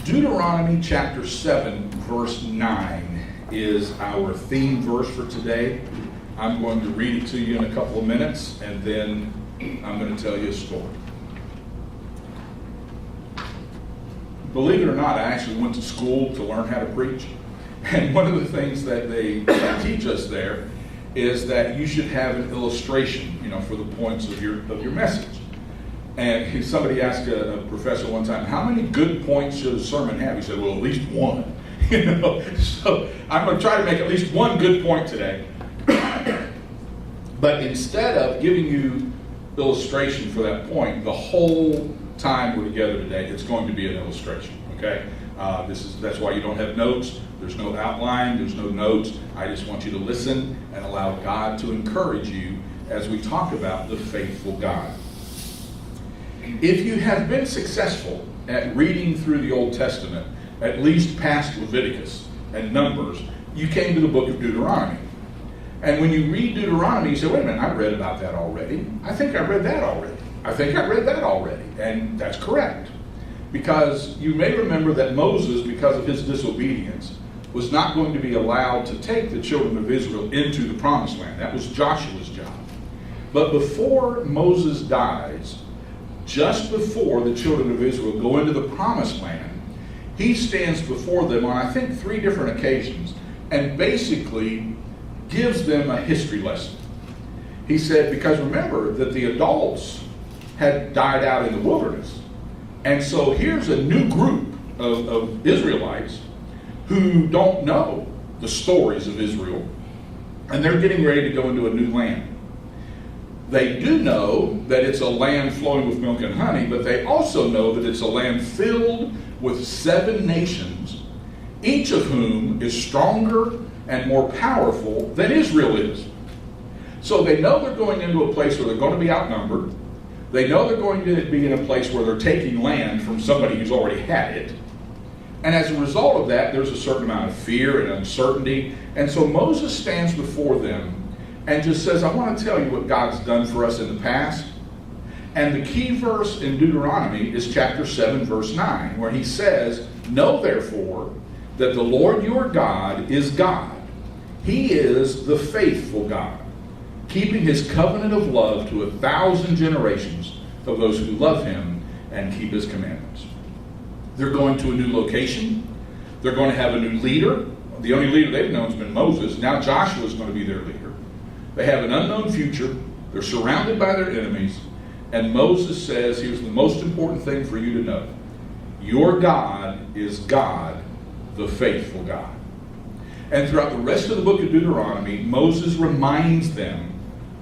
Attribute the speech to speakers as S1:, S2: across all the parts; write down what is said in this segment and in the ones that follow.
S1: Deuteronomy chapter 7, verse 9 is our theme verse for today. I'm going to read it to you in a couple of minutes, and then I'm going to tell you a story. Believe it or not, I actually went to school to learn how to preach. And one of the things that they teach us there is that you should have an illustration, for the points of your message. And somebody asked a professor one time, how many good points should a sermon have? He said, well, at least one. So I'm going to try to make at least one good point today. But instead of giving you illustration for that point, the whole time we're together today, it's going to be an illustration. Okay? That's why you don't have notes. There's no outline. There's no notes. I just want you to listen and allow God to encourage you as we talk about the faithful God. If you have been successful at reading through the Old Testament, at least past Leviticus and Numbers, you came to the book of Deuteronomy. And when you read Deuteronomy, you say, wait a minute, I read about that already. I think I read that already. I think I read that already. And that's correct. Because you may remember that Moses, because of his disobedience, was not going to be allowed to take the children of Israel into the promised land. That was Joshua's job. But before Moses dies, just before the children of Israel go into the promised land, he stands before them on, I think, 3 different occasions and basically gives them a history lesson. He said, because remember that the adults had died out in the wilderness. And so here's a new group of Israelites who don't know the stories of Israel, and they're getting ready to go into a new land. They do know that it's a land flowing with milk and honey, but they also know that it's a land filled with 7 nations, each of whom is stronger and more powerful than Israel is. So they know they're going into a place where they're going to be outnumbered. They know they're going to be in a place where they're taking land from somebody who's already had it. And as a result of that, there's a certain amount of fear and uncertainty. And so Moses stands before them and just says, I want to tell you what God's done for us in the past. And the key verse in Deuteronomy is chapter 7, verse 9, where he says, know therefore that the Lord your God is God. He is the faithful God, keeping his covenant of love to 1,000 generations of those who love him and keep his commandments. They're going to a new location. They're going to have a new leader. The only leader they've known has been Moses. Now Joshua is going to be their leader. They have an unknown future. They're surrounded by their enemies. And Moses says, here's the most important thing for you to know. Your God is God, the faithful God. And throughout the rest of the book of Deuteronomy, Moses reminds them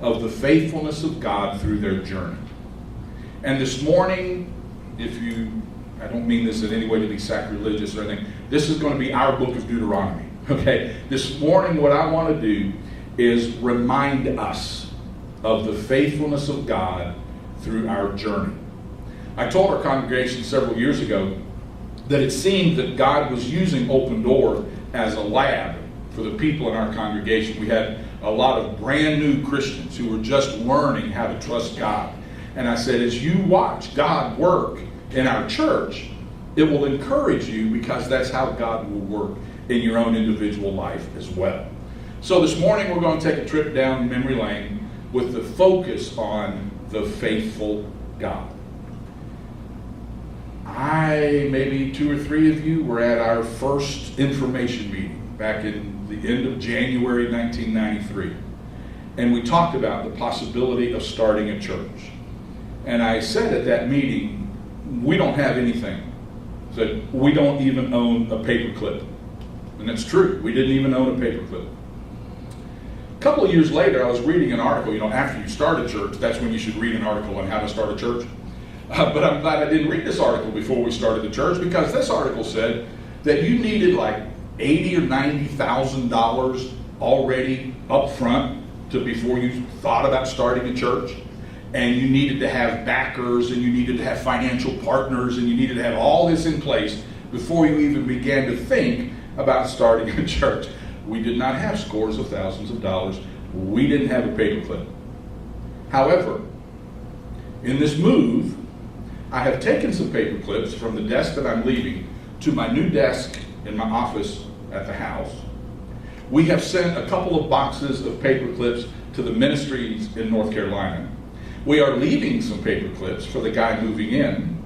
S1: of the faithfulness of God through their journey. And this morning, I don't mean this in any way to be sacrilegious or anything, this is going to be our book of Deuteronomy. Okay? This morning, what I want to do is remind us of the faithfulness of God through our journey. I told our congregation several years ago that it seemed that God was using Open Door as a lab for the people in our congregation. We had a lot of brand new Christians who were just learning how to trust God. And I said, as you watch God work in our church, it will encourage you because that's how God will work in your own individual life as well. So this morning we're going to take a trip down memory lane with the focus on the faithful God. Maybe 2 or 3 of you were at our first information meeting back in the end of January 1993. And we talked about the possibility of starting a church. And I said at that meeting, we don't have anything. I said, we don't even own a paperclip. And that's true. We didn't even own a paperclip. A couple of years later, I was reading an article, after you start a church, that's when you should read an article on how to start a church. But I'm glad I didn't read this article before we started the church, because this article said that you needed like $80,000 or $90,000 already up front before you thought about starting a church. And you needed to have backers, and you needed to have financial partners, and you needed to have all this in place before you even began to think about starting a church. We did not have scores of thousands of dollars. We didn't have a paperclip. However, in this move, I have taken some paper clips from the desk that I'm leaving to my new desk in my office at the house. We have sent a couple of boxes of paper clips to the ministries in North Carolina. We are leaving some paper clips for the guy moving in.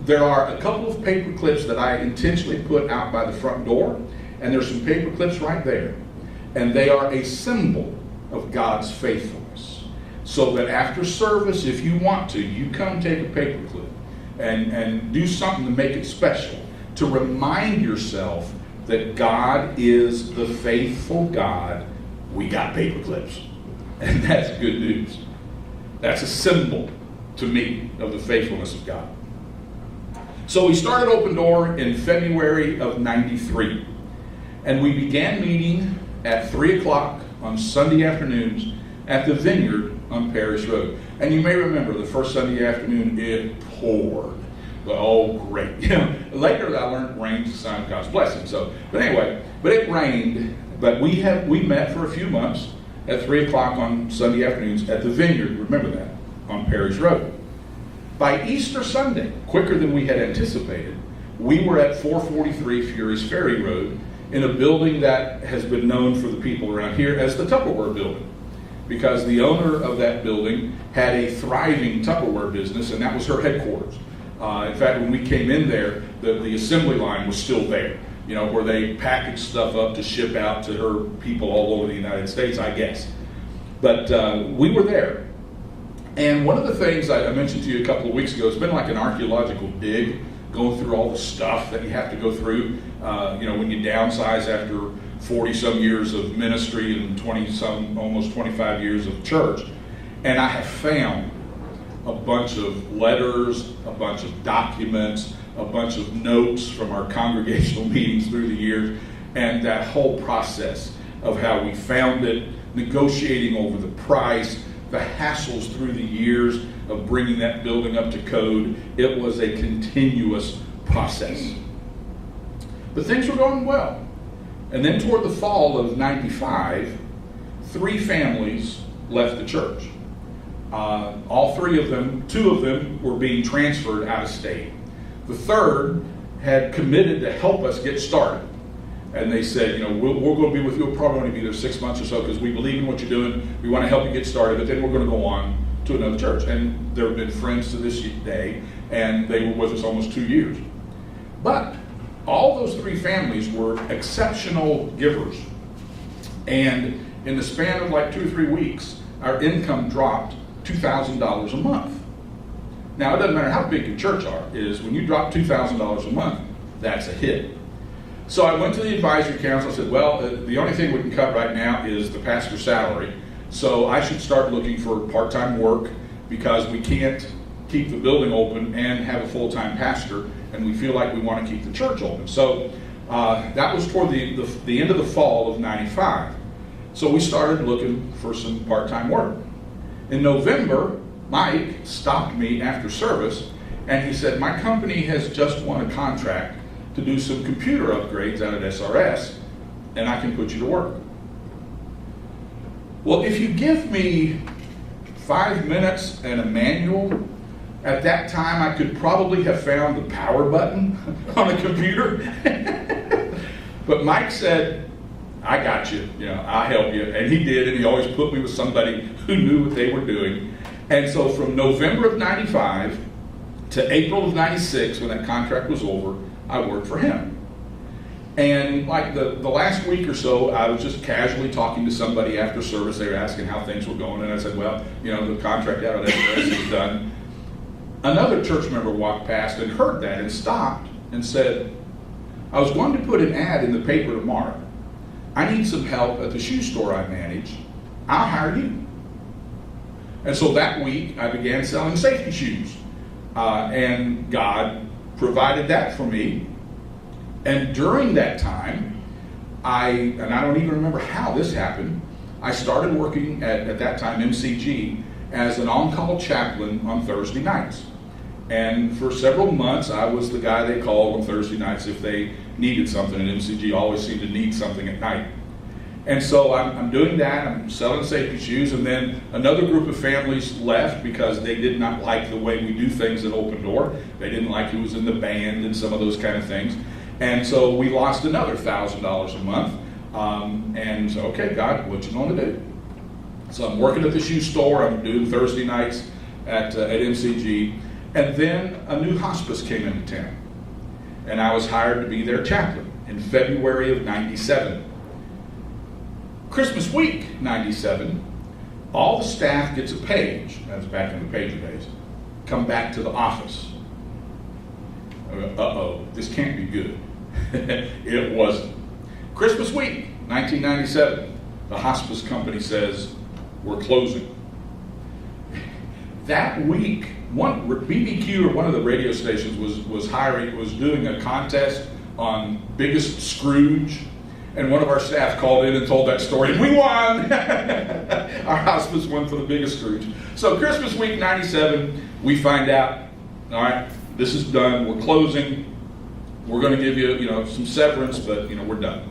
S1: There are a couple of paper clips that I intentionally put out by the front door, and there's some paper clips right there. And they are a symbol of God's faithfulness. So that after service, if you want to, you come take a paper clip and do something to make it special, to remind yourself that God is the faithful God. We got paper clips. And that's good news. That's a symbol to me of the faithfulness of God. So we started Open Door in February of '93. And we began meeting at 3 o'clock on Sunday afternoons at the Vineyard on Parish Road. And you may remember the first Sunday afternoon, it poured. Oh, great. Later I learned rain's a sign of God's blessing. But it rained. But we met for a few months at 3 o'clock on Sunday afternoons at the Vineyard, remember that, on Parish Road. By Easter Sunday, quicker than we had anticipated, we were at 443 Fury's Ferry Road in a building that has been known for the people around here as the Tupperware Building, because the owner of that building had a thriving Tupperware business, and that was her headquarters. In fact, when we came in there, the assembly line was still there, where they packaged stuff up to ship out to her people all over the United States, I guess. But we were there. And one of the things I mentioned to you a couple of weeks ago, it's been like an archaeological dig, going through all the stuff that you have to go through, when you downsize after 40-some years of ministry and 20-some, almost 25 years of church. And I have found a bunch of letters, a bunch of documents, a bunch of notes from our congregational meetings through the years, and that whole process of how we found it, negotiating over the price, the hassles through the years of bringing that building up to code. It was a continuous process. But things were going well. And then toward the fall of '95, 3 families left the church. All 3 of them, 2 of them were being transferred out of state. The third had committed to help us get started. And they said, we're going to be with you. We'll probably only be there 6 months or so because we believe in what you're doing. We want to help you get started, but then we're going to go on to another church. And they've been friends to this day, and they were with us almost 2 years. But all those 3 families were exceptional givers. And in the span of like 2 or 3 weeks, our income dropped $2,000 a month. Now, it doesn't matter how big your church is, when you drop $2,000 a month, that's a hit. So I went to the advisory council and said, well, the only thing we can cut right now is the pastor's salary. So I should start looking for part-time work because we can't keep the building open and have a full-time pastor, and we feel like we want to keep the church open. So that was toward the end of the fall of '95. So we started looking for some part-time work. In November, Mike stopped me after service, and he said, my company has just won a contract to do some computer upgrades out at SRS, and I can put you to work. Well, if you give me 5 minutes and a manual, at that time I could probably have found the power button on the computer. But Mike said, I got you, I'll help you. And he did, and he always put me with somebody who knew what they were doing. And so from November of '95 to April of '96, when that contract was over, I worked for him. And like the last week or so, I was just casually talking to somebody after service. They were asking how things were going, and I said, well, the contract out at SRS is done. Another church member walked past and heard that and stopped and said, I was going to put an ad in the paper tomorrow. I need some help at the shoe store I manage. I'll hire you. And so that week, I began selling safety shoes. And God provided that for me. And during that time, I don't even remember how this happened, I started working at that time, MCG, as an on-call chaplain on Thursday nights. And for several months, I was the guy they called on Thursday nights if they needed something, and MCG always seemed to need something at night. And so I'm doing that, I'm selling safety shoes, and then another group of families left because they did not like the way we do things at Open Door. They didn't like who was in the band and some of those kind of things. And so we lost another $1,000 a month. And so, okay, God, what you going to do? So I'm working at the shoe store. I'm doing Thursday nights at MCG. And then a new hospice came into town. And I was hired to be their chaplain in February of '97. Christmas week '97, all the staff gets a page. That's back in the pager days. Come back to the office. Uh-oh, this can't be good. It wasn't. Christmas week, 1997, the hospice company says, we're closing. That week, BBQ, or one of the radio stations, was doing a contest on Biggest Scrooge, and one of our staff called in and told that story, and we won! Our hospice won for the Biggest Scrooge. So Christmas week '97, we find out, all right, this is done, we're closing, we're going to give you, some severance, but, we're done.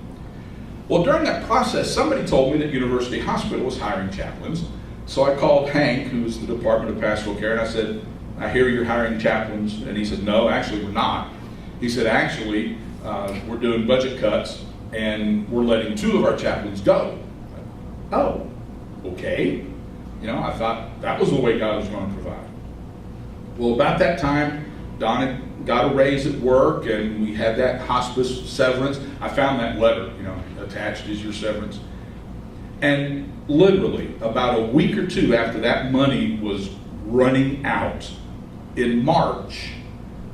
S1: Well, during that process, somebody told me that University Hospital was hiring chaplains. So I called Hank, who was the Department of Pastoral Care, and I said, I hear you're hiring chaplains. And he said, no, actually we're not. He said, actually, we're doing budget cuts, and we're letting 2 of our chaplains go. Oh, okay. I thought that was the way God was going to provide. Well, about that time, Donna got a raise at work, and we had that hospice severance. I found that letter, attached as your severance. And literally, about a week or 2 after that money was running out, in March,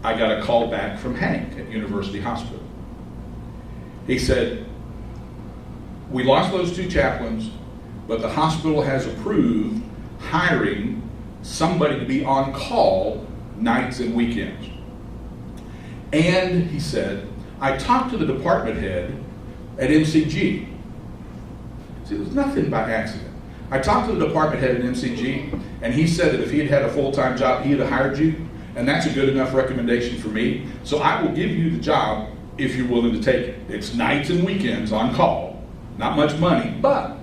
S1: I got a call back from Hank at University Hospital. He said, we lost those 2 chaplains, but the hospital has approved hiring somebody to be on call nights and weekends. And he said, I talked to the department head at MCG. See, it was nothing by accident. I talked to the department head at MCG, and he said that if he had had a full-time job, he would have hired you, and that's a good enough recommendation for me. So I will give you the job if you're willing to take it. It's nights and weekends on call, not much money, but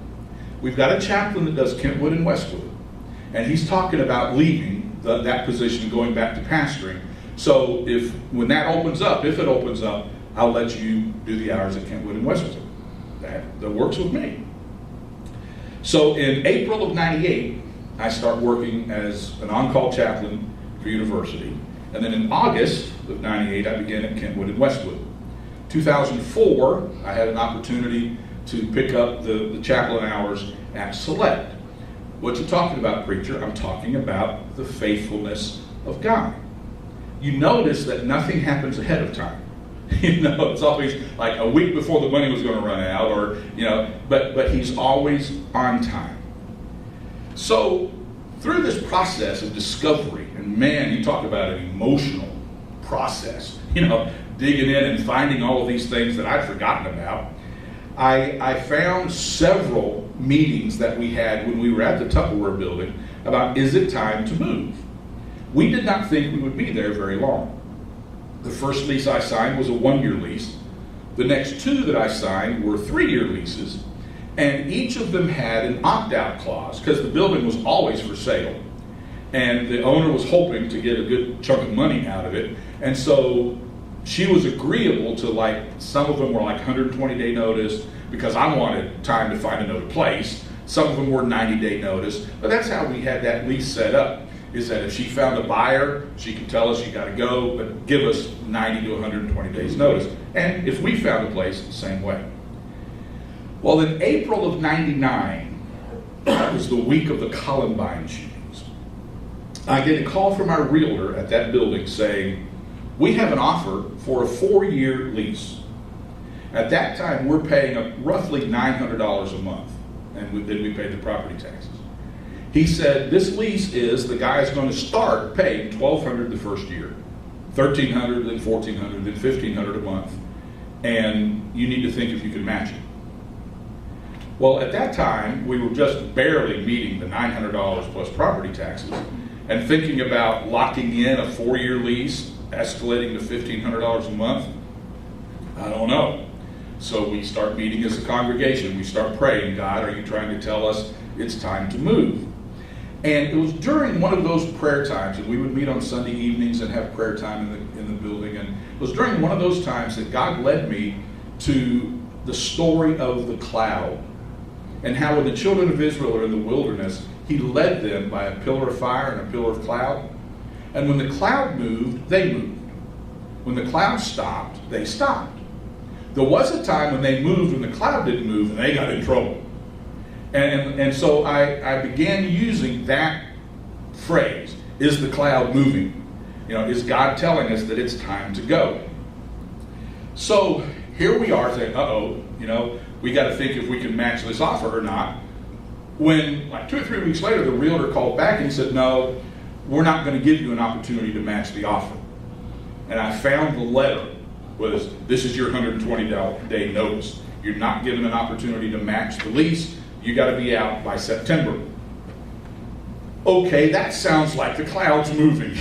S1: we've got a chaplain that does Kentwood and Westwood, and he's talking about leaving that position and going back to pastoring. So when that opens up, if it opens up, I'll let you do the hours at Kentwood and Westwood. That works with me. So in April of '98, I start working as an on-call chaplain for university. And then in August of '98, I began at Kentwood and Westwood. 2004, I had an opportunity to pick up the chaplain hours at Select. What you talking about, preacher? I'm talking about the faithfulness of God. You notice that nothing happens ahead of time. It's always like a week before the money was going to run out, or but he's always on time. So through this process of discovery, and man, you talk about an emotional process, digging in and finding all of these things that I'd forgotten about, I found several meetings that we had when we were at the Tupperware building about, is it time to move? We did not think we would be there very long. The first lease I signed was a 1-year lease. The next 2 that I signed were 3-year leases, and each of them had an opt-out clause because the building was always for sale, and the owner was hoping to get a good chunk of money out of it. And so she was agreeable to, some of them were 120-day notice because I wanted time to find another place. Some of them were 90-day notice, but that's how we had that lease set up, is that if she found a buyer, she could tell us you got to go, but give us 90 to 120 days notice. And if we found a place, the same way. Well, in April of '99, that was the week of the Columbine shootings, I get a call from our realtor at that building saying, we have an offer for a 4-year lease. At that time, we're paying roughly $900 a month, and then we paid the property taxes. He said, this lease is, the guy is going to start paying $1,200 the first year, $1,300, then $1,400, then $1,500 a month, and you need to think if you can match it. Well, at that time, we were just barely meeting the $900 plus property taxes, and thinking about locking in a 4-year lease, escalating to $1,500 a month, I don't know. So we start meeting as a congregation. We start praying, God, are you trying to tell us it's time to move? And it was during one of those prayer times, and we would meet on Sunday evenings and have prayer time in the building. And it was during one of those times that God led me to the story of the cloud, and how when the children of Israel are in the wilderness, he led them by a pillar of fire and a pillar of cloud. And when the cloud moved, they moved. When the cloud stopped, they stopped. There was a time when they moved and the cloud didn't move, and they got in trouble. And so I began using that phrase, is the cloud moving? Is God telling us that it's time to go? So here we are saying, we got to think if we can match this offer or not. When, like 2 or 3 weeks later, the realtor called back and he said, no, we're not going to give you an opportunity to match the offer. And I found the letter was, this is your 120-day notice. You're not given an opportunity to match the lease. You got to be out by September. Okay, that sounds like the cloud's moving.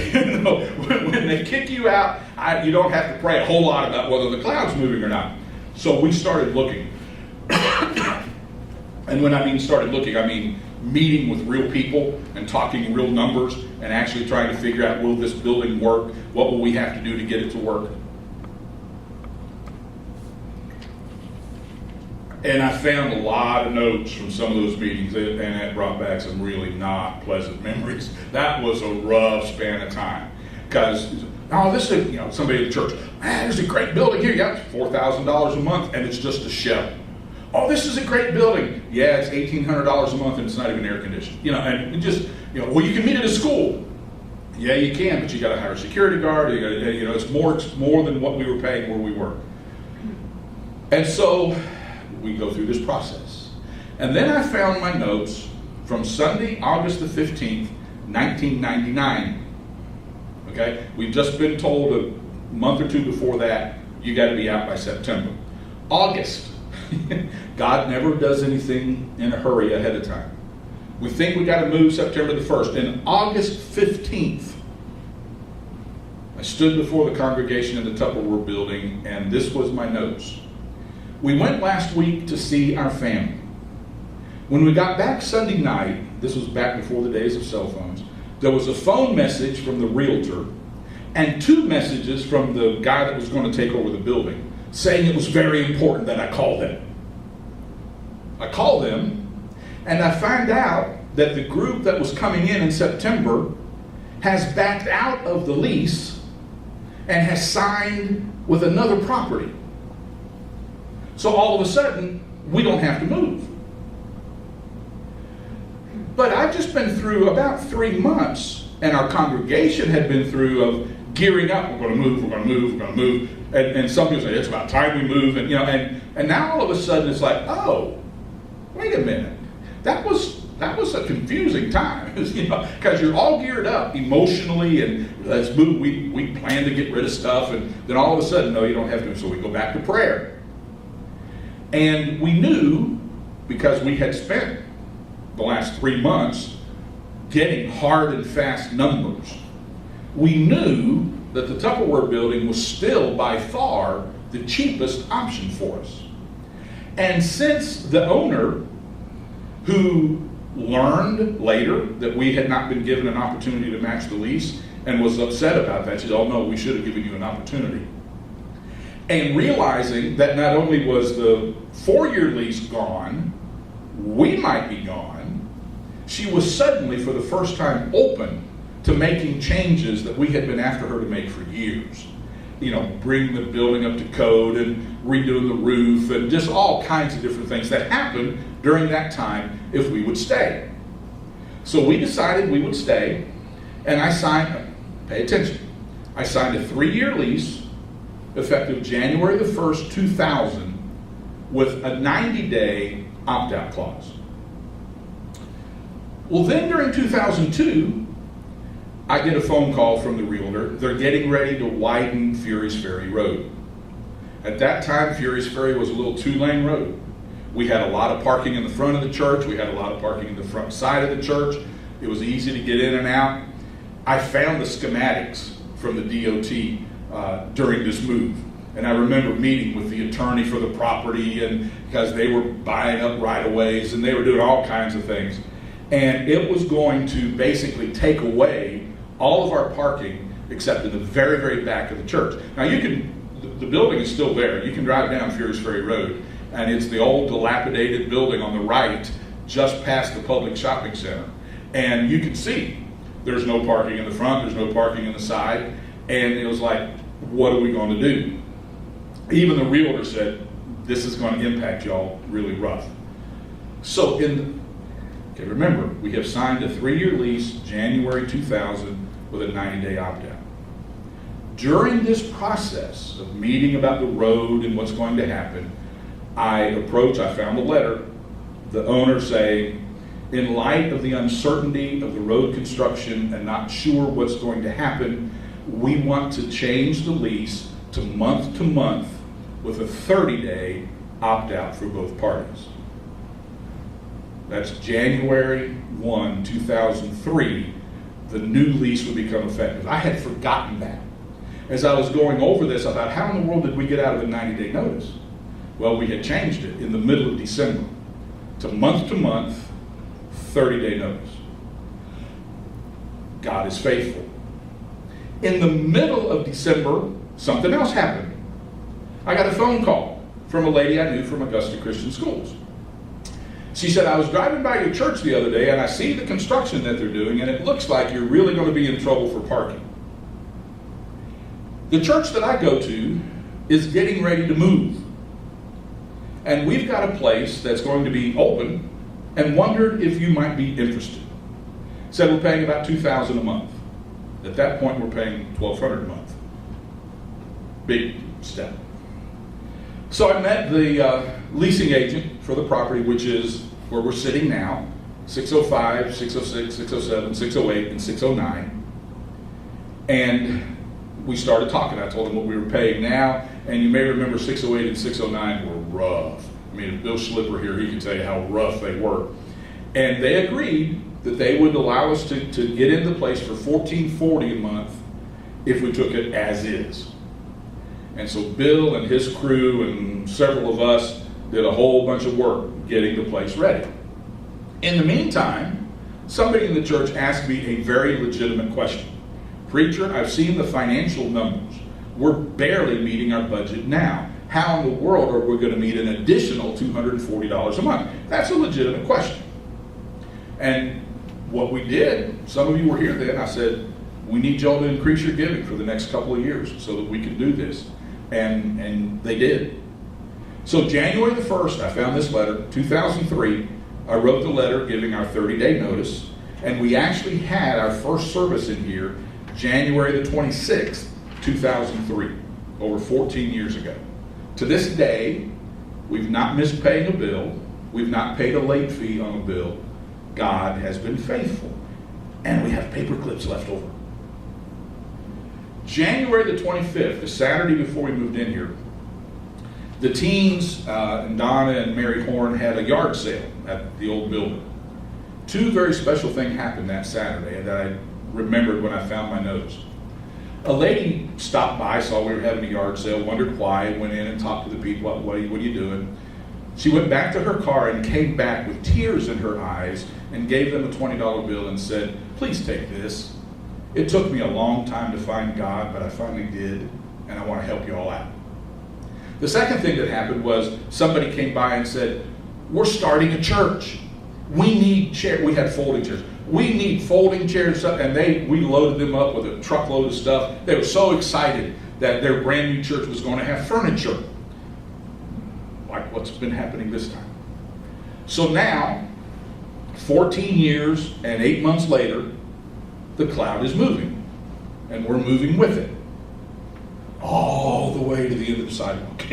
S1: When they kick you out, you don't have to pray a whole lot about whether the cloud's moving or not. So we started looking. And when I mean started looking, I mean meeting with real people and talking real numbers and actually trying to figure out, will this building work? What will we have to do to get it to work? And I found a lot of notes from some of those meetings, and that brought back some really not pleasant memories. That was a rough span of time. Because, this is, somebody at the church, there's a great building here. Yeah, it's $4,000 a month, and it's just a shell. Oh, this is a great building. Yeah, it's $1,800 a month, and it's not even air conditioned. And it just, well, you can meet at a school. Yeah, you can, but you got to hire a security guard. It's more than what we were paying where we were. And so we go through this process. And then I found my notes from Sunday, August the 15th, 1999. Okay? We've just been told a month or two before that, you got to be out by September. August. God never does anything in a hurry ahead of time. We think we got to move September the 1st. And August 15th, I stood before the congregation in the Tupperware building, and this was my notes. We went last week to see our family. When we got back Sunday night, this was back before the days of cell phones, there was a phone message from the realtor and 2 messages from the guy that was going to take over the building saying it was very important that I call them. I called them, and I find out that the group that was coming in September has backed out of the lease and has signed with another property. So all of a sudden, we don't have to move. But I've just been through about 3 months, and our congregation had been through of gearing up. We're going to move, we're going to move, we're going to move. And some people say, it's about time we move. And now all of a sudden it's like, oh, wait a minute. That was a confusing time, because you're all geared up emotionally, and let's move. We plan to get rid of stuff, and then all of a sudden, no, you don't have to. So we go back to prayer. And we knew, because we had spent the last 3 months getting hard and fast numbers, we knew that the Tupperware building was still by far the cheapest option for us. And since the owner, who learned later that we had not been given an opportunity to match the lease and was upset about that, she said, oh no, we should have given you an opportunity. And realizing that not only was the 4-year lease gone, we might be gone, she was suddenly, for the first time, open to making changes that we had been after her to make for years. Bring the building up to code and redoing the roof and just all kinds of different things that happened during that time if we would stay. So we decided we would stay, and I signed, pay attention, I signed a 3-year lease effective January the 1st, 2000, with a 90-day opt-out clause. Well, then during 2002, I get a phone call from the realtor. They're getting ready to widen Fury's Ferry Road. At that time, Fury's Ferry was a little 2-lane road. We had a lot of parking in the front of the church. We had a lot of parking in the front side of the church. It was easy to get in and out. I found the schematics from the DOT during this move. And I remember meeting with the attorney for the property, and because they were buying up right-of-ways and they were doing all kinds of things. And it was going to basically take away all of our parking except in the very, very back of the church. Now the building is still there. You can drive down Furious Ferry Road, and it's the old dilapidated building on the right, just past the public shopping center. And you can see there's no parking in the front, there's no parking in the side, and it was like, what are we going to do? Even the realtor said, this is going to impact y'all really rough. So remember, we have signed a 3-year lease, January 2000, with a 90-day opt-out. During this process of meeting about the road and what's going to happen, I found a letter, the owner saying, in light of the uncertainty of the road construction and not sure what's going to happen, we want to change the lease to month with a 30-day opt-out for both parties. That's January 1, 2003, the new lease would become effective. I had forgotten that. As I was going over this, I thought, how in the world did we get out of a 90-day notice? Well, we had changed it in the middle of December to month, 30-day notice. God is faithful. In the middle of December, something else happened. I got a phone call from a lady I knew from Augusta Christian Schools. She said, I was driving by your church the other day and I see the construction that they're doing and it looks like you're really going to be in trouble for parking. The church that I go to is getting ready to move. And we've got a place that's going to be open and wondered if you might be interested. Said we're paying about $2,000 a month. At that point, we're paying $1,200 a month. Big step. So I met the leasing agent for the property, which is where we're sitting now, 605, 606, 607, 608, and 609. And we started talking. I told him what we were paying now, and you may remember 608 and 609 were rough. I mean, if Bill Schlipper here, he can tell you how rough they were. And they agreed that they would allow us to get in the place for $1,440 a month if we took it as is. And so Bill and his crew and several of us did a whole bunch of work getting the place ready. In the meantime, somebody in the church asked me a very legitimate question. Preacher, I've seen the financial numbers. We're barely meeting our budget now. How in the world are we going to meet an additional $240 a month? That's a legitimate question. And what we did, some of you were here then, I said, we need y'all to increase your giving for the next couple of years so that we can do this. And they did. So January the 1st, I found this letter, 2003, I wrote the letter giving our 30-day notice, and we actually had our first service in here January the 26th, 2003, over 14 years ago. To this day, we've not missed paying a bill. We've not paid a late fee on a bill. God has been faithful. And we have paper clips left over. January the 25th, the Saturday before we moved in here, the teens and Donna and Mary Horn had a yard sale at the old building. Two very special things happened that Saturday that I remembered when I found my notes. A lady stopped by, saw we were having a yard sale, wondered why, went in and talked to the people, what are you doing? She went back to her car and came back with tears in her eyes and gave them a $20 bill and said, please take this. It took me a long time to find God, but I finally did, and I want to help you all out. The second thing that happened was somebody came by and said, we're starting a church. We need chairs. We had folding chairs. We need folding chairs. And we loaded them up with a truckload of stuff. They were so excited that their brand new church was going to have furniture, like what's been happening this time. So now, 14 years and 8 months later, the cloud is moving, and we're moving with it. All the way to the end of the sidewalk.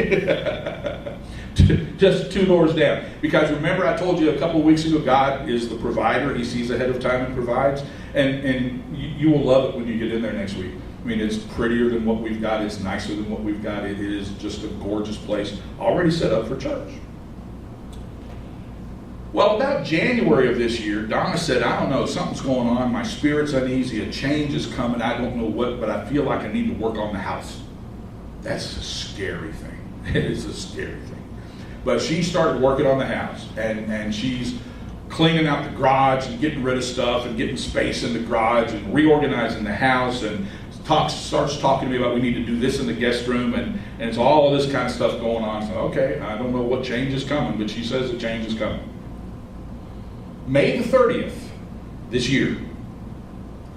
S1: Just 2 doors down. Because remember I told you a couple of weeks ago, God is the provider. He sees ahead of time and provides. And you will love it when you get in there next week. I mean, it's prettier than what we've got. It's nicer than what we've got. It is just a gorgeous place, already set up for church. Well, about January of this year, Donna said, I don't know, something's going on. My spirit's uneasy. A change is coming. I don't know what, but I feel like I need to work on the house. That's a scary thing. It is a scary thing. But she started working on the house, and she's cleaning out the garage and getting rid of stuff and getting space in the garage and reorganizing the house, and starts talking to me about we need to do this in the guest room, and it's all of this kind of stuff going on. So, okay, I don't know what change is coming, but she says the change is coming. May the 30th this year,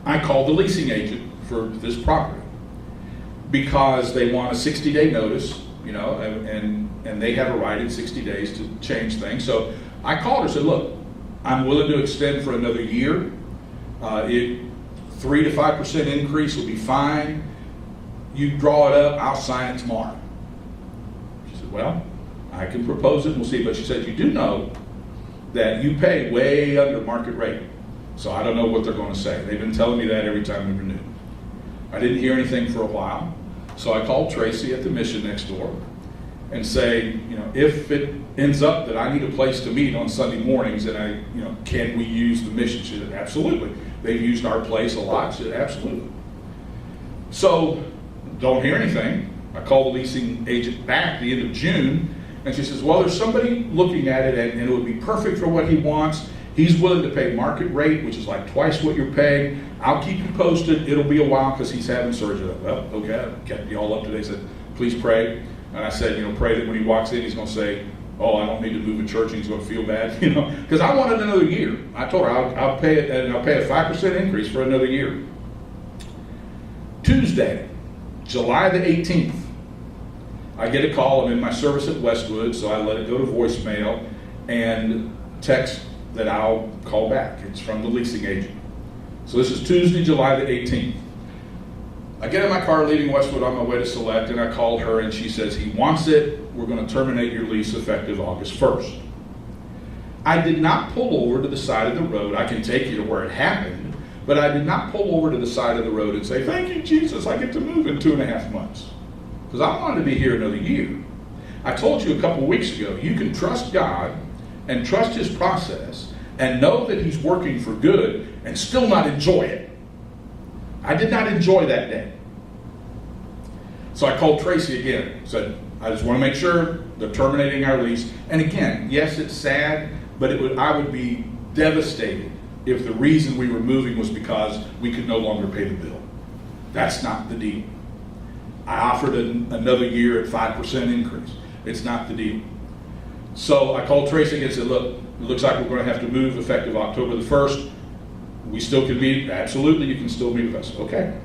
S1: I called the leasing agent for this property because they want a 60-day notice, and they have a right in 60 days to change things. So I called her and said, look, I'm willing to extend for another year. 3 to 5% increase will be fine. You draw it up, I'll sign it tomorrow. She said, well, I can propose it and we'll see. But she said, you do know that you pay way under market rate. So I don't know what they're going to say. They've been telling me that every time we renew. I didn't hear anything for a while. So I called Tracy at the Mission next door and say, if it ends up that I need a place to meet on Sunday mornings, and can we use the Mission? She said, absolutely. They've used our place a lot. She said, absolutely. So don't hear anything. I called the leasing agent back at the end of June, and she says, well, there's somebody looking at it, and it would be perfect for what he wants. He's willing to pay market rate, which is like twice what you're paying. I'll keep you posted. It'll be a while because he's having surgery. Well, okay, I kept you all up to date. Said, please pray. And I said, pray that when he walks in, he's going to say, oh, I don't need to move a church, and he's going to feel bad, because I wanted another year. I told her I'll pay it, and I'll pay a 5% increase for another year. Tuesday, July the 18th, I get a call. I'm in my service at Westwood, so I let it go to voicemail and text that I'll call back. It's from the leasing agent. So this is Tuesday, July the 18th. I get in my car leaving Westwood on my way to Select, and I called her, and she says, he wants it. We're going to terminate your lease effective August 1st. I did not pull over to the side of the road. I can take you to where it happened, but I did not pull over to the side of the road and say, thank you, Jesus, I get to move in 2.5 months. Because I wanted to be here another year. I told you a couple of weeks ago, you can trust God and trust his process and know that he's working for good and still not enjoy it. I did not enjoy that day. So I called Tracy again, said, I just want to make sure they're terminating our lease. And again, yes, it's sad, but I would be devastated if the reason we were moving was because we could no longer pay the bill. That's not the deal. I offered another year at 5% increase. It's not the deal. So I called Tracy and said, look, it looks like we're going to have to move effective October the 1st. We still can meet. Absolutely, you can still meet with us. Okay.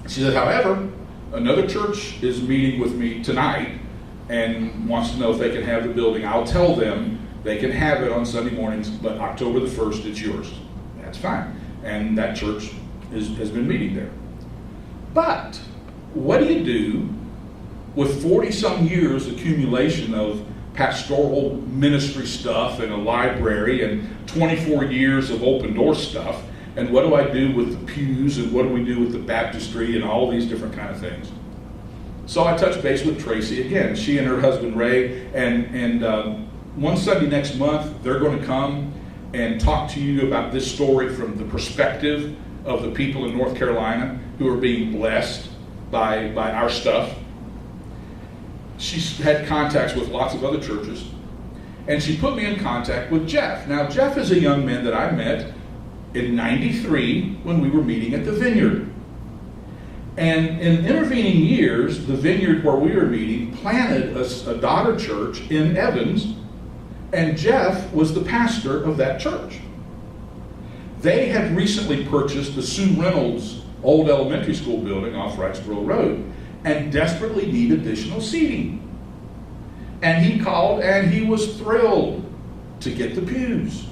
S1: She said, however, another church is meeting with me tonight and wants to know if they can have the building. I'll tell them they can have it on Sunday mornings, but October the 1st, it's yours. That's fine. And that church has been meeting there. But what do you do with 40-some years accumulation of pastoral ministry stuff and a library and 24 years of open door stuff? And what do I do with the pews, and what do we do with the baptistry and all these different kind of things? So I touched base with Tracy again. She and her husband Ray, and one Sunday next month, they're going to come and talk to you about this story from the perspective of the people in North Carolina who are being blessed by our stuff. She's had contacts with lots of other churches, and she put me in contact with Jeff. Now, Jeff is a young man that I met in '93 when we were meeting at the Vineyard. And in intervening years, the Vineyard where we were meeting planted a daughter church in Evans, and Jeff was the pastor of that church. They had recently purchased the Sue Reynolds old elementary school building off Wrightsboro Road and desperately need additional seating. And he called, and he was thrilled to get the pews.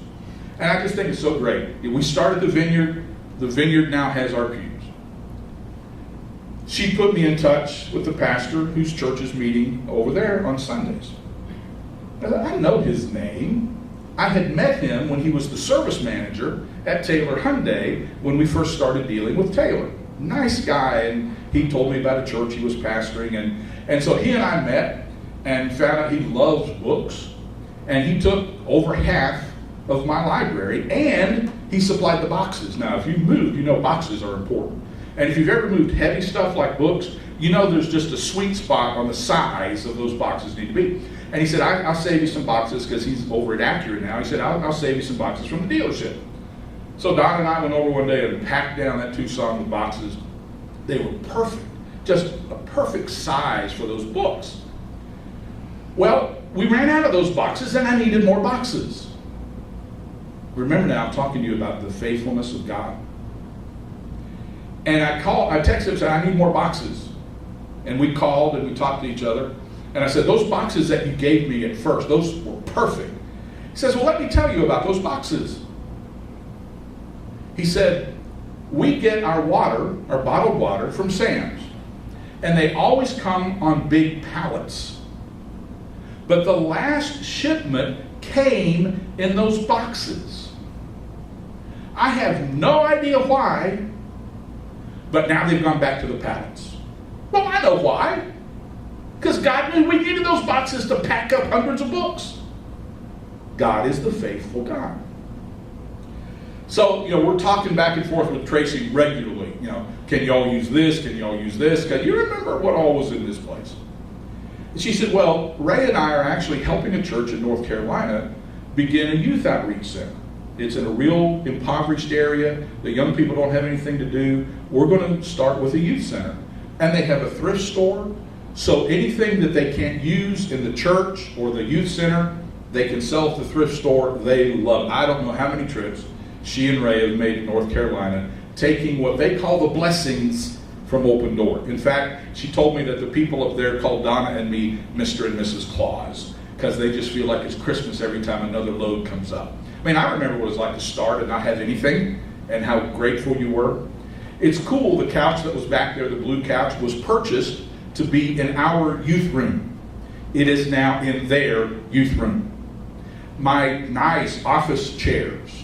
S1: And I just think it's so great. We started the Vineyard now has our pews. She put me in touch with the pastor whose church is meeting over there on Sundays. I know his name. I had met him when he was the service manager at Taylor Hyundai when we first started dealing with Taylor. Nice guy, and he told me about a church he was pastoring, and so he and I met and found out he loves books, and he took over half of my library, and he supplied the boxes. Now, if you move, you know boxes are important. And if you've ever moved heavy stuff like books, you know there's just a sweet spot on the size of those boxes need to be. And he said, I'll save you some boxes, because he's over at Acura now. He said, I'll save you some boxes from the dealership. So Don and I went over one day and packed down that Tucson with boxes. They were perfect, just a perfect size for those books. Well, we ran out of those boxes and I needed more boxes. Remember now, I'm talking to you about the faithfulness of God. And I texted him and said, I need more boxes. And we called and we talked to each other. And I said, those boxes that you gave me at first, those were perfect. He says, well, let me tell you about those boxes. He said, we get our water, our bottled water, from Sam's. And they always come on big pallets. But the last shipment came in those boxes. I have no idea why, but now they've gone back to the pallets. Well, I know why. Because God knew we needed those boxes to pack up hundreds of books. God is the faithful God. So, we're talking back and forth with Tracy regularly. Can you all use this? Can you all use this? Can you remember what all was in this place? And she said, well, Ray and I are actually helping a church in North Carolina begin a youth outreach center. It's in a real impoverished area. The young people don't have anything to do. We're going to start with a youth center. And they have a thrift store. So anything that they can't use in the church or the youth center, they can sell at the thrift store. They love it. I don't know how many trips she and Ray have made to North Carolina, taking what they call the blessings from Open Door. In fact, she told me that the people up there call Donna and me Mr. and Mrs. Claus, because they just feel like it's Christmas every time another load comes up. I mean, I remember what it was like to start and not have anything, and how grateful you were. It's cool, the couch that was back there, the blue couch, was purchased to be in our youth room. It is now in their youth room. My nice office chairs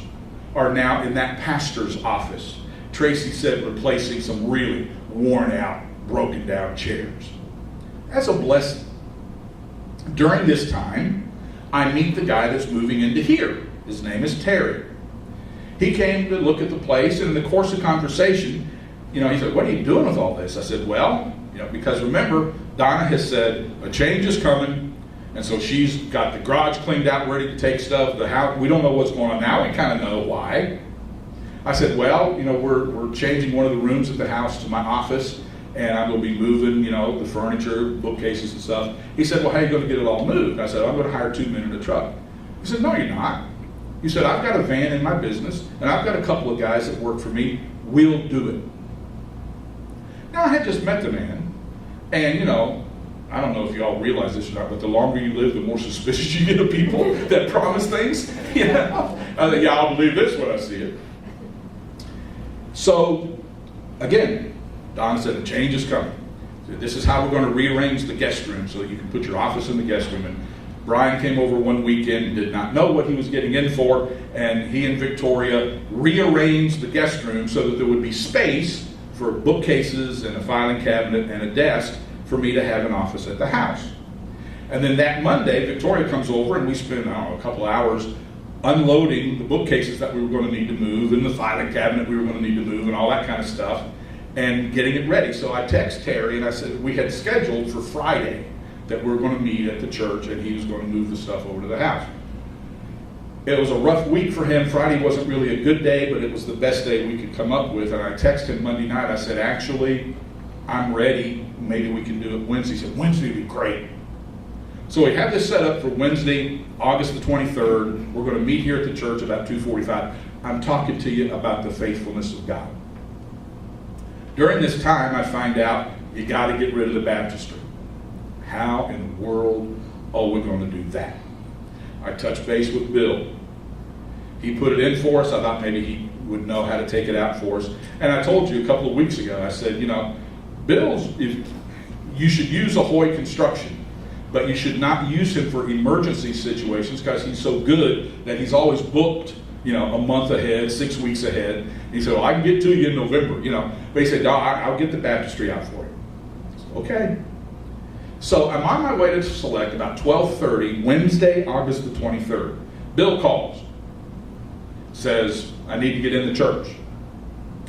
S1: are now in that pastor's office. Tracy said replacing some really worn out, broken down chairs. That's a blessing. During this time, I meet the guy that's moving into here. His name is Terry. He came to look at the place, and in the course of conversation, he said, what are you doing with all this? I said, well, because remember, Donna has said a change is coming, and so she's got the garage cleaned out, ready to take stuff. The house, we don't know what's going on now. We kind of know why. I said, well, we're changing one of the rooms at the house to my office, and I'm going to be moving, the furniture, bookcases and stuff. He said, well, how are you going to get it all moved? I said, I'm going to hire 2 men in a truck. He said, no, you're not. He said, I've got a van in my business, and I've got a couple of guys that work for me. We'll do it. Now, I had just met the man, and, I don't know if you all realize this or not, but the longer you live, the more suspicious you get of people that promise things. I think, I'll believe this when I see it. So, again, Don said a change is coming. This is how we're going to rearrange the guest room so that you can put your office in the guest room. And Brian came over one weekend and did not know what he was getting in for, and he and Victoria rearranged the guest room so that there would be space for bookcases and a filing cabinet and a desk for me to have an office at the house. And then that Monday, Victoria comes over and we spend, a couple hours unloading the bookcases that we were going to need to move and the filing cabinet we were going to need to move and all that kind of stuff and getting it ready. So I text Terry and I said we had scheduled for Friday that we were going to meet at the church and he was going to move the stuff over to the house. It was a rough week for him. Friday wasn't really a good day, but it was the best day we could come up with. And I texted him Monday night. I said, actually, I'm ready. Maybe we can do it Wednesday. He said, Wednesday would be great. So we have this set up for Wednesday, August the 23rd. We're going to meet here at the church about 2:45. I'm talking to you about the faithfulness of God. During this time, I find out you got to get rid of the baptistry. How in the world are we going to do that? I touched base with Bill. He put it in for us. I thought maybe he would know how to take it out for us. And I told you a couple of weeks ago, I said, Bill's, you should use Ahoy Construction, but you should not use him for emergency situations because he's so good that he's always booked, a month ahead, 6 weeks ahead. He said, well, I can get to you in November, But he said, no, I'll get the baptistry out for you. Said, okay. So I'm on my way to Select about 12:30, Wednesday, August the 23rd. Bill calls, says, I need to get in the church.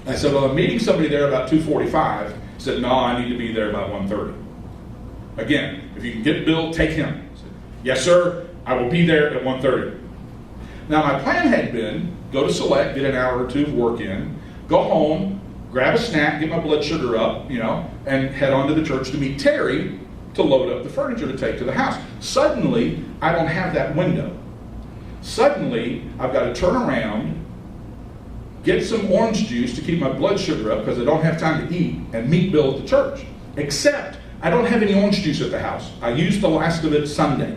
S1: I said, well, I'm meeting somebody there about 2:45. He said, no, I need to be there about 1:30. Again, if you can get Bill, take him. I said, yes, sir, I will be there at 1:30. Now, my plan had been, go to Select, get an hour or two of work in, go home, grab a snack, get my blood sugar up, and head on to the church to meet Terry to load up the furniture to take to the house. Suddenly, I don't have that window. Suddenly, I've got to turn around, get some orange juice to keep my blood sugar up because I don't have time to eat, and meet Bill at the church. Except, I don't have any orange juice at the house. I used the last of it Sunday.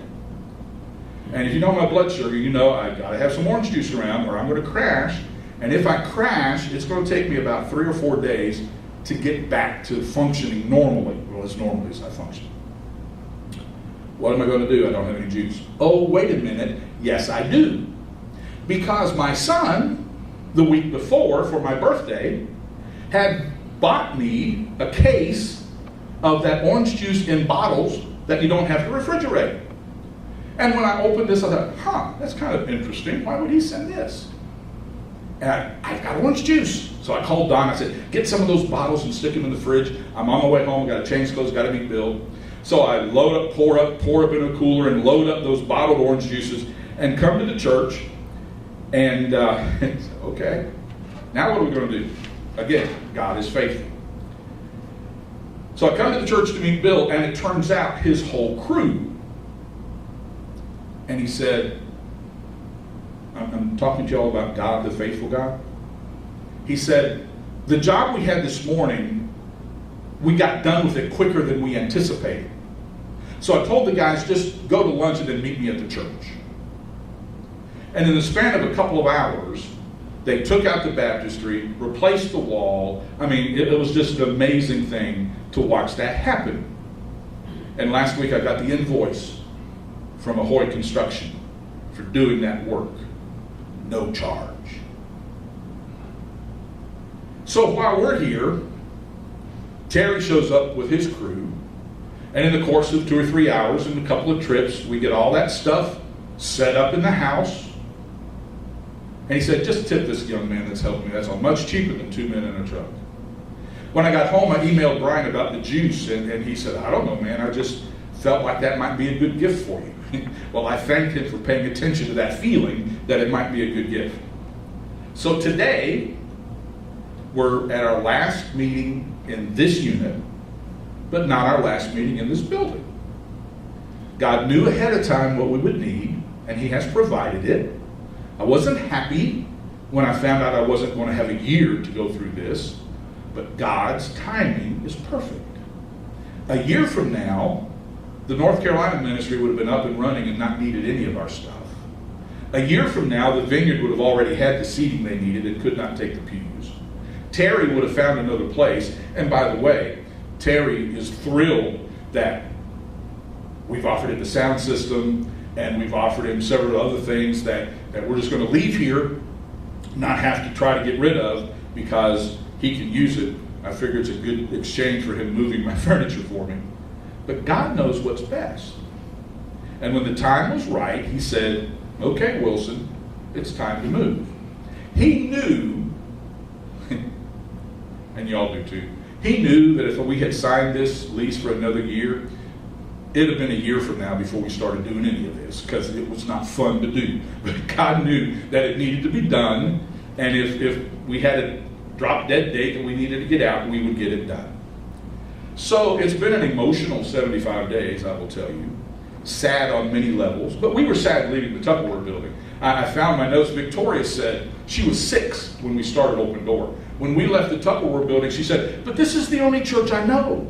S1: And if you know my blood sugar, you know I've got to have some orange juice around or I'm going to crash. And if I crash, it's going to take me about 3 or 4 days to get back to functioning normally, well, as normally as I function. What am I going to do? I don't have any juice. Oh, wait a minute. Yes, I do. Because my son, the week before, for my birthday, had bought me a case of that orange juice in bottles that you don't have to refrigerate. And when I opened this, I thought, that's kind of interesting. Why would he send this? And I've got orange juice. So I called Don. I said, get some of those bottles and stick them in the fridge. I'm on my way home. Got to change clothes. Got to meet Bill. So I load up, pour up in a cooler, and load up those bottled orange juices and come to the church. And okay, now what are we going to do? Again, God is faithful. So I come to the church to meet Bill, and it turns out his whole crew. And he said, I'm talking to y'all about God, the faithful God. He said, the job we had this morning, we got done with it quicker than we anticipated. So I told the guys, just go to lunch and then meet me at the church. And in the span of a couple of hours, they took out the baptistry, replaced the wall. I mean, it was just an amazing thing to watch that happen. And last week I got the invoice from Ahoy Construction for doing that work. No charge. So while we're here, Terry shows up with his crew, and in the course of 2 or 3 hours and a couple of trips, we get all that stuff set up in the house. And he said, just tip this young man that's helped me. That's much cheaper than 2 men in a truck. When I got home, I emailed Brian about the juice, and he said, I don't know, man, I just felt like that might be a good gift for you. Well, I thanked him for paying attention to that feeling that it might be a good gift. So today, we're at our last meeting in this unit, but not our last meeting in this building. God knew ahead of time what we would need, and He has provided it. I wasn't happy when I found out I wasn't going to have a year to go through this, but God's timing is perfect. A year from now, the North Carolina ministry would have been up and running and not needed any of our stuff. A year from now, the vineyard would have already had the seating they needed and could not take the pews. Terry would have found another place. And by the way, Terry is thrilled that we've offered him the sound system and we've offered him several other things that we're just going to leave here, not have to try to get rid of because he can use it. I figure it's a good exchange for him moving my furniture for me. But God knows what's best. And when the time was right, He said, okay, Wilson, it's time to move. He knew, and y'all do too, He knew that if we had signed this lease for another year, it'd have been a year from now before we started doing any of this because it was not fun to do. But God knew that it needed to be done, and if we had a drop-dead date and we needed to get out, we would get it done. So it's been an emotional 75 days, I will tell you. Sad on many levels, but we were sad leaving the Tupperware building. I found my notes. Victoria said she was 6 when we started Open Door. When we left the Tupperware building, she said, but this is the only church I know.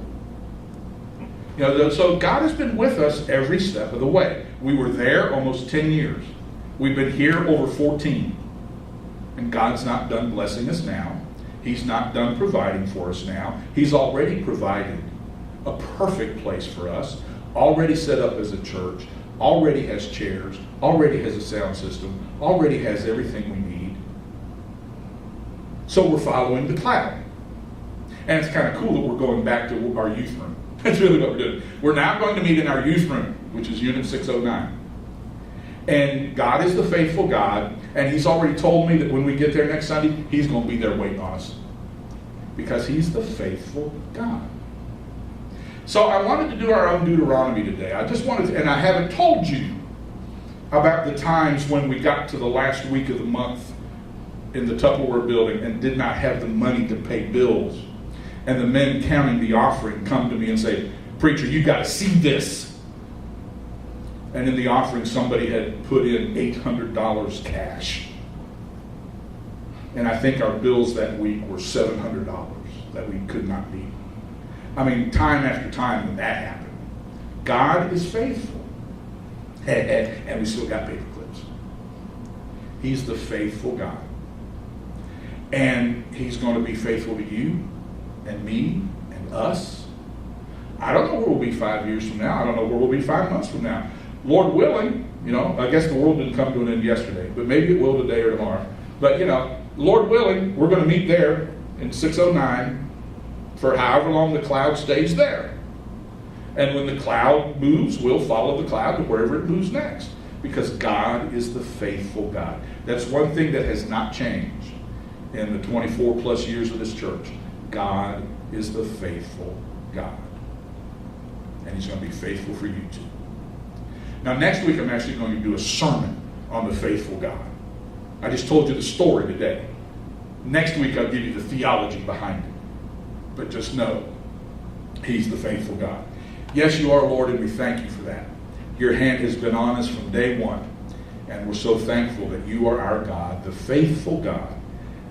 S1: So God has been with us every step of the way. We were there almost 10 years. We've been here over 14. And God's not done blessing us now. He's not done providing for us now. He's already provided a perfect place for us, already set up as a church, already has chairs, already has a sound system, already has everything we need. So we're following the cloud. And it's kind of cool that we're going back to our youth room. That's really what we're doing. We're now going to meet in our youth room, which is Unit 609. And God is the faithful God, and He's already told me that when we get there next Sunday, He's going to be there waiting on us. because he's the faithful God. So I wanted to do our own Deuteronomy today. I just wanted to, and I haven't told you about the times when we got to the last week of the month in the Tupperware building and did not have the money to pay bills. And the men counting the offering come to me and say, "Preacher, you got to see this." And in the offering, somebody had put in $800 cash. And I think our bills that week were $700 that we could not meet. I mean, time after time when that happened. God is faithful. And we still got paper clips. He's the faithful God. And he's going to be faithful to you and me and us. I don't know where we'll be 5 years from now. I don't know where we'll be 5 months from now. Lord willing, I guess the world didn't come to an end yesterday, but maybe it will today or tomorrow. But, Lord willing, we're going to meet there in 609 for however long the cloud stays there. And when the cloud moves, we'll follow the cloud to wherever it moves next. Because God is the faithful God. That's one thing that has not changed in the 24 plus years of this church. God is the faithful God. And he's going to be faithful for you too. Now next week I'm actually going to do a sermon on the faithful God. I just told you the story today. Next week I'll give you the theology behind it. But just know, he's the faithful God. Yes, you are, Lord, and we thank you for that. Your hand has been on us from day one. And we're so thankful that you are our God, the faithful God.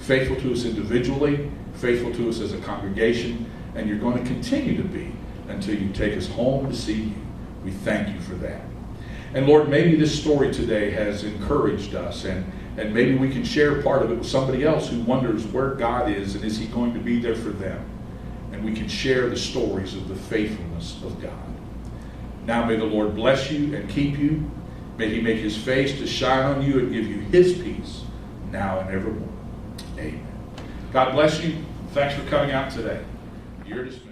S1: Faithful to us individually, faithful to us as a congregation, and you're going to continue to be until you take us home to see you. We thank you for that. And Lord, maybe this story today has encouraged us, and maybe we can share part of it with somebody else who wonders where God is and is he going to be there for them. And we can share the stories of the faithfulness of God. Now may the Lord bless you and keep you. May he make his face to shine on you and give you his peace now and evermore. Amen. God bless you. Thanks for coming out today. You're dismissed.